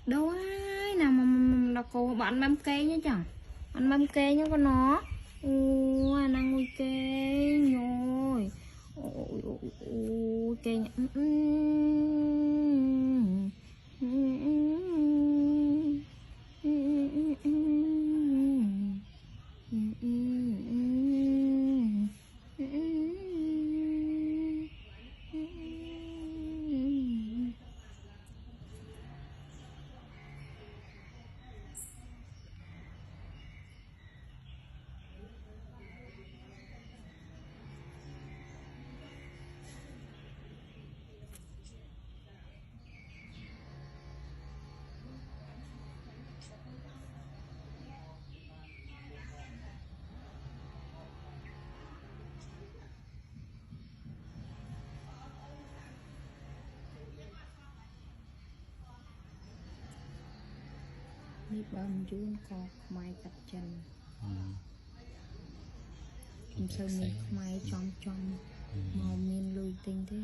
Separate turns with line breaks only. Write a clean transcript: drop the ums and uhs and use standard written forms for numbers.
đâu ai nào mà là cô bạn mâm kê nhá chẳng ăn mâm kê nhá con nó ui đang ngồi kê rồi ôi kê nhá đi bơm dương con mai cặp chân không sao mình mai trong màu miên lùi tinh thế